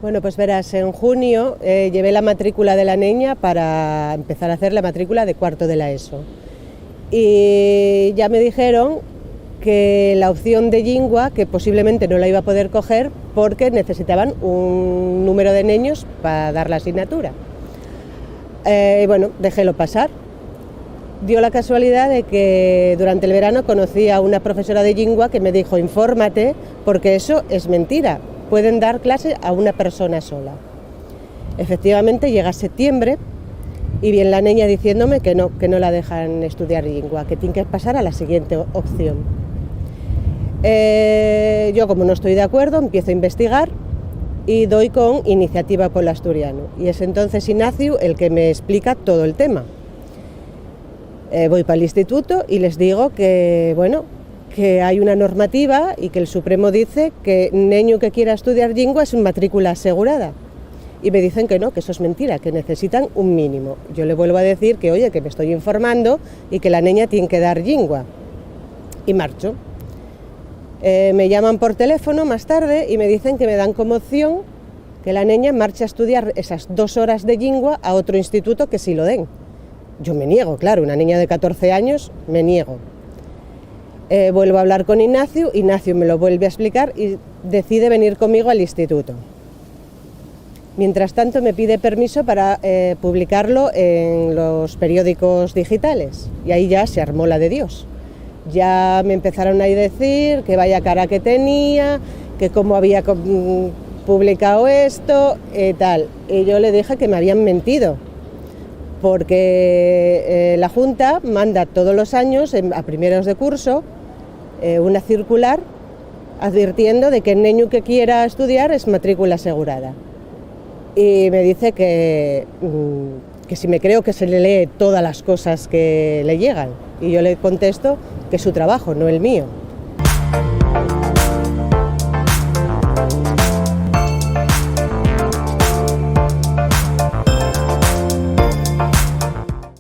Bueno, pues verás, en junio llevé la matrícula de la niña para empezar a hacer la matrícula de cuarto de la ESO. Y ya me dijeron que la opción de lingua, que posiblemente no la iba a poder coger porque necesitaban un número de niños para dar la asignatura. Y bueno, déjelo pasar. Dio la casualidad de que durante el verano conocí a una profesora de lingua que me dijo: infórmate, porque eso es mentira, pueden dar clase a una persona sola. Efectivamente, llega septiembre y viene la niña diciéndome que no la dejan estudiar lingua, que tiene que pasar a la siguiente opción. Yo, como no estoy de acuerdo, empiezo a investigar y doy con Iniciativa Polo Asturiano, y es entonces Ignacio el que me explica todo el tema. Voy para el instituto y les digo que, bueno, que hay una normativa y que el Supremo dice que niño que quiera estudiar lingua es una matrícula asegurada. Y me dicen que no, que eso es mentira, que necesitan un mínimo. Yo le vuelvo a decir que, oye, que me estoy informando y que la niña tiene que dar lingua. Y marcho. Me llaman por teléfono más tarde y me dicen que me dan como opción que la niña marche a estudiar esas 2 horas de lingua a otro instituto que sí lo den. Yo me niego, claro, una niña de 14 años, me niego. Vuelvo a hablar con Ignacio me lo vuelve a explicar y decide venir conmigo al instituto. Mientras tanto me pide permiso para publicarlo en los periódicos digitales y ahí ya se armó la de Dios. Ya me empezaron a decir que vaya cara que tenía, que cómo había publicado esto y tal. Y yo le dije que me habían mentido, porque la Junta manda todos los años, a primeros de curso, una circular advirtiendo de que el niño que quiera estudiar es matrícula asegurada. Y me dice que si me creo que se le lee todas las cosas que le llegan. Y yo le contesto que es su trabajo, no el mío.